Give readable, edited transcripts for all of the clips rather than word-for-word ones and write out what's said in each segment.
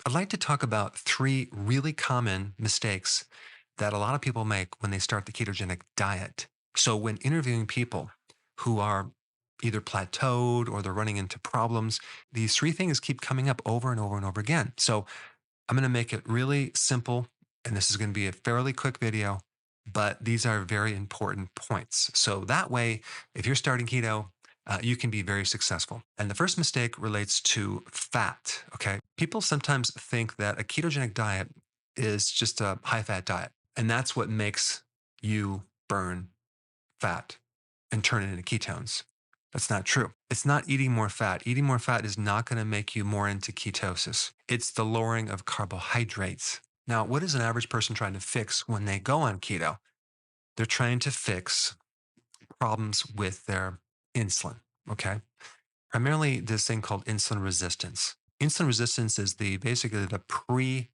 I'd like to talk about three really common mistakes that a lot of people make when they start the ketogenic diet. So, when interviewing people who are either plateaued or they're running into problems, these three things keep coming up over and over and over again. So, I'm going to make it really simple, and this is going to be a fairly quick video, but these are very important points. So that way, if you're starting keto, you can be very successful. And the first mistake relates to fat. Okay. People sometimes think that a ketogenic diet is just a high fat diet, and that's what makes you burn fat and turn it into ketones. That's not true. It's not eating more fat. Eating more fat is not going to make you more into ketosis. It's the lowering of carbohydrates. Now, what is an average person trying to fix when they go on keto? They're trying to fix problems with their insulin. Okay. Primarily this thing called insulin resistance. Insulin resistance is the basically the pre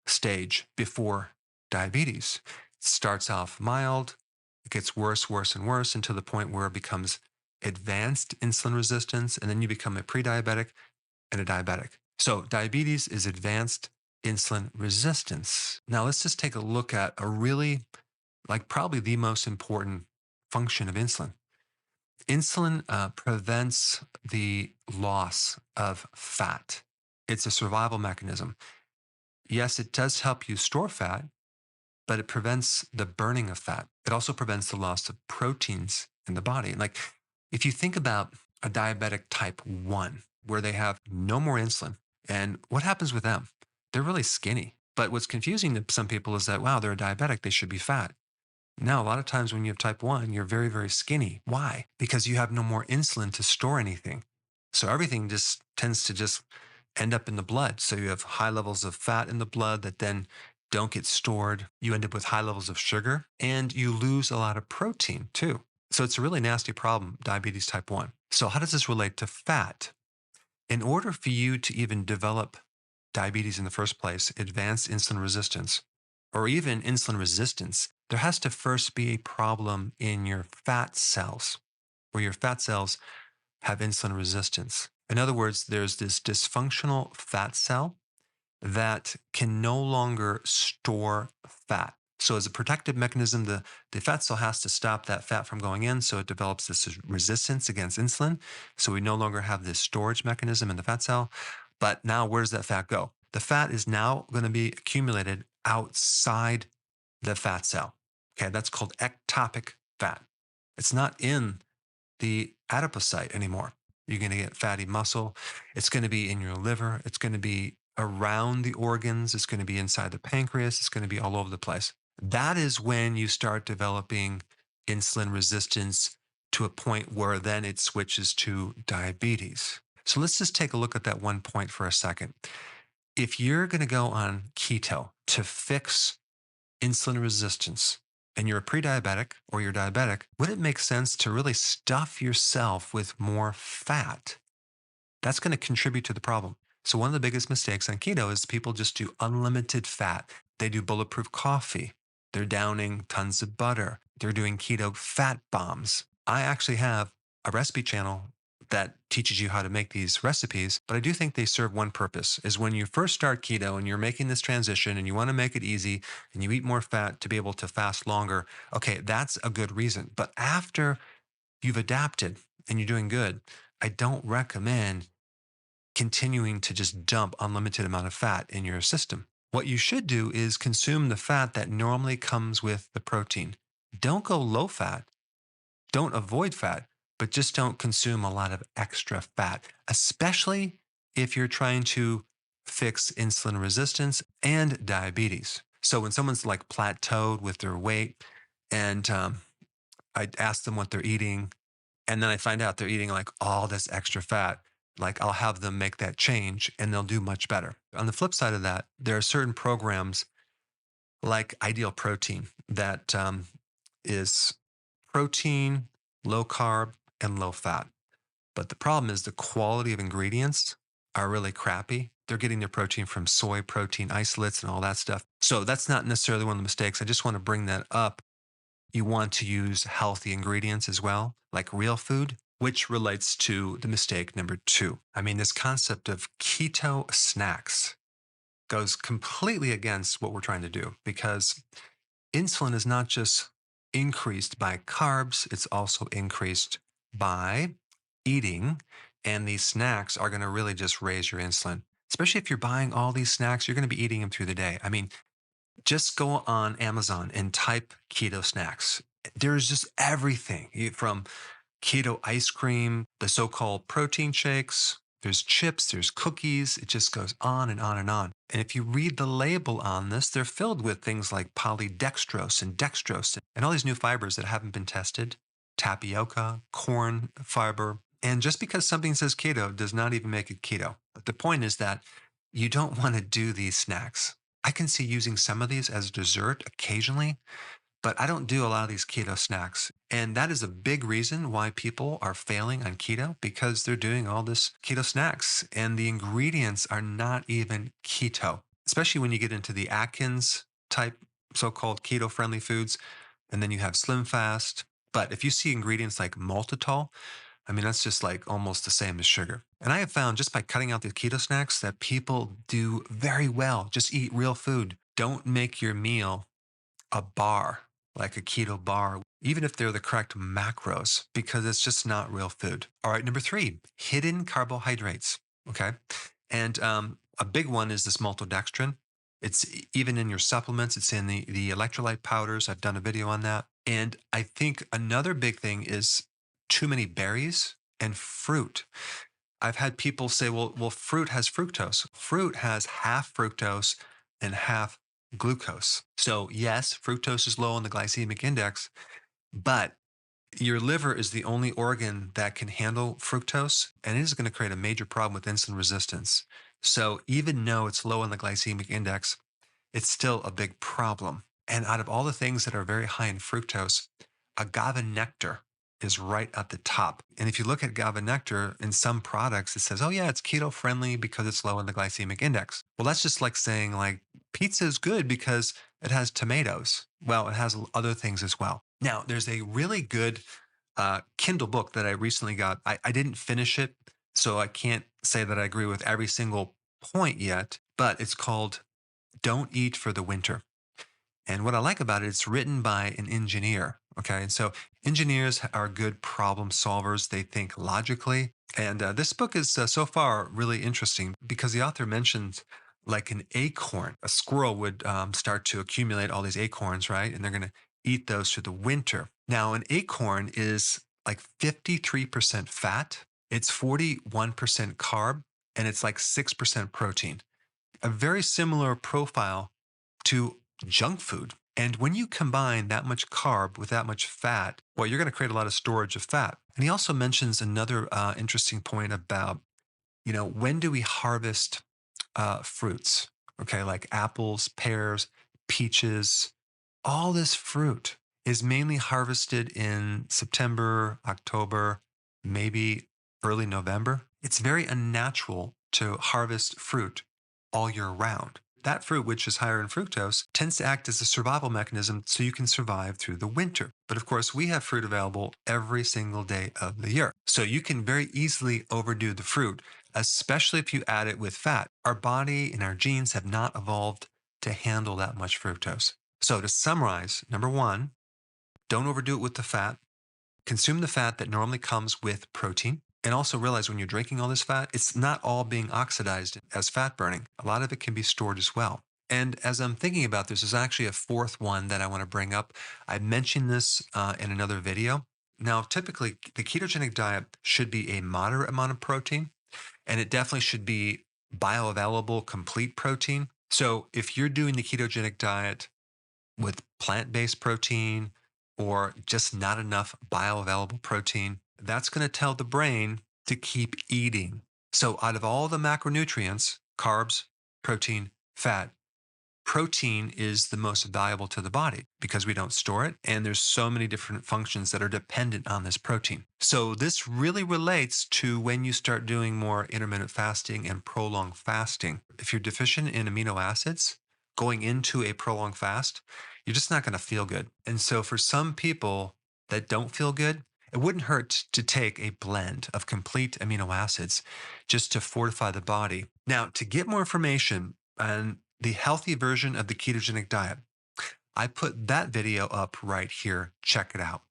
stage before diabetes. It starts off mild, it gets worse, worse, and worse until the point where it becomes advanced insulin resistance, and then you become a pre diabetic and a diabetic. So, diabetes is advanced insulin resistance. Now, let's just take a look at a really, like, probably the most important function of insulin. Insulin prevents the loss of fat. It's a survival mechanism. Yes, it does help you store fat, but it prevents the burning of fat. It also prevents the loss of proteins in the body. Like if you think about a diabetic type 1, where they have no more insulin, and what happens with them? They're really skinny. But what's confusing to some people is that, wow, they're a diabetic, they should be fat. Now, a lot of times when you have type 1, you're very, very skinny. Why? Because you have no more insulin to store anything. So everything just tends to just end up in the blood. So you have high levels of fat in the blood that then don't get stored. You end up with high levels of sugar and you lose a lot of protein too. So it's a really nasty problem, diabetes type 1. So, how does this relate to fat? In order for you to even develop diabetes in the first place, advanced insulin resistance, or even insulin resistance, there has to first be a problem in your fat cells, where your fat cells have insulin resistance. In other words, there's this dysfunctional fat cell that can no longer store fat. So, as a protective mechanism, the fat cell has to stop that fat from going in. So, it develops this resistance against insulin. So, we no longer have this storage mechanism in the fat cell. But now, where does that fat go? The fat is now going to be accumulated outside the fat cell. Okay, that's called ectopic fat. It's not in the adipocyte anymore. You're going to get fatty muscle. It's going to be in your liver. It's going to be around the organs. It's going to be inside the pancreas. It's going to be all over the place. That is when you start developing insulin resistance to a point where then it switches to diabetes. So let's just take a look at that one point for a second. If you're going to go on keto to fix insulin resistance, and you're a pre-diabetic or you're diabetic, would it make sense to really stuff yourself with more fat? That's going to contribute to the problem. So one of the biggest mistakes on keto is people just do unlimited fat. They do bulletproof coffee. They're downing tons of butter. They're doing keto fat bombs. I actually have a recipe channel that teaches you how to make these recipes, but I do think they serve one purpose is when you first start keto and you're making this transition and you want to make it easy and you eat more fat to be able to fast longer. Okay, that's a good reason. But after you've adapted and you're doing good, I don't recommend continuing to just dump unlimited amount of fat in your system. What you should do is consume the fat that normally comes with the protein. Don't go low fat. Don't avoid fat, but just don't consume a lot of extra fat, especially if you're trying to fix insulin resistance and diabetes. So when someone's like plateaued with their weight and I ask them what they're eating, and then I find out they're eating like all this extra fat, like I'll have them make that change and they'll do much better. On the flip side of that, there are certain programs like Ideal Protein that is protein, low carb, and low fat. But the problem is the quality of ingredients are really crappy. They're getting their protein from soy protein isolates and all that stuff. So that's not necessarily one of the mistakes. I just want to bring that up. You want to use healthy ingredients as well, like real food, which relates to the mistake number two. I mean, this concept of keto snacks. goes completely against what we're trying to do because insulin is not just increased by carbs, it's also increased by eating. And these snacks are going to really just raise your insulin. Especially if you're buying all these snacks, you're going to be eating them through the day. I mean, just go on Amazon and type keto snacks. There's just everything from keto ice cream, the so called protein shakes. There's chips, there's cookies. It just goes on and on and on. And if you read the label on this, they're filled with things like polydextrose and dextrose and all these new fibers that haven't been tested, tapioca, corn fiber. And just because something says keto does not even make it keto. But the point is that you don't want to do these snacks. I can see using some of these as dessert occasionally, but I don't do a lot of these keto snacks. And that is a big reason why people are failing on keto because they're doing all this keto snacks and the ingredients are not even keto, especially when you get into the Atkins type so-called keto friendly foods. And then you have Slim Fast. But if you see ingredients like maltitol, I mean, that's just like almost the same as sugar. And I have found just by cutting out the keto snacks that people do very well. Just eat real food. Don't make your meal a bar, like a keto bar, even if they're the correct macros, because it's just not real food. All right, number three, hidden carbohydrates. Okay. And a big one is this maltodextrin. It's even in your supplements, it's in the electrolyte powders. I've done a video on that. And I think another big thing is too many berries and fruit. I've had people say, well, fruit has fructose. Fruit has half fructose and half glucose. So yes, fructose is low on the glycemic index, but your liver is the only organ that can handle fructose, and it is going to create a major problem with insulin resistance. So even though it's low on the glycemic index, it's still a big problem. And out of all the things that are very high in fructose, agave nectar is right at the top. And if you look at agave nectar in some products, it says, oh yeah, it's keto friendly because it's low in the glycemic index. Well, that's just like saying like pizza is good because it has tomatoes. Well, it has other things as well. Now, there's a really good Kindle book that I recently got. I didn't finish it, so I can't say that I agree with every single point yet, but it's called Don't Eat for the Winter. And what I like about it, it's written by an engineer. Okay. And so engineers are good problem solvers. They think logically. And this book is so far really interesting because the author mentions like an acorn. A squirrel would start to accumulate all these acorns, right? And they're going to eat those through the winter. Now, an acorn is like 53% fat, it's 41% carb, and it's like 6% protein. A very similar profile to junk food. And when you combine that much carb with that much fat, well, you're going to create a lot of storage of fat. And he also mentions another interesting point about, when do we harvest fruits? Okay, like apples, pears, peaches, all this fruit is mainly harvested in September, October, maybe early November. It's very unnatural to harvest fruit all year round. That fruit, which is higher in fructose, tends to act as a survival mechanism so you can survive through the winter. But of course, we have fruit available every single day of the year. So you can very easily overdo the fruit, especially if you add it with fat. Our body and our genes have not evolved to handle that much fructose. So to summarize, number one, don't overdo it with the fat. Consume the fat that normally comes with protein. And also realize when you're drinking all this fat, it's not all being oxidized as fat burning. A lot of it can be stored as well. And as I'm thinking about this, there's actually a fourth one that I want to bring up. I mentioned this in another video. Now, typically, the ketogenic diet should be a moderate amount of protein, and it definitely should be bioavailable, complete protein. So if you're doing the ketogenic diet with plant-based protein or just not enough bioavailable protein, that's going to tell the brain to keep eating. So out of all the macronutrients, carbs, protein, fat, protein is the most valuable to the body because we don't store it. And there's so many different functions that are dependent on this protein. So this really relates to when you start doing more intermittent fasting and prolonged fasting. If you're deficient in amino acids, going into a prolonged fast, you're just not going to feel good. And so for some people that don't feel good, it wouldn't hurt to take a blend of complete amino acids just to fortify the body. Now, to get more information, and the healthy version of the ketogenic diet. I put that video up right here. Check it out.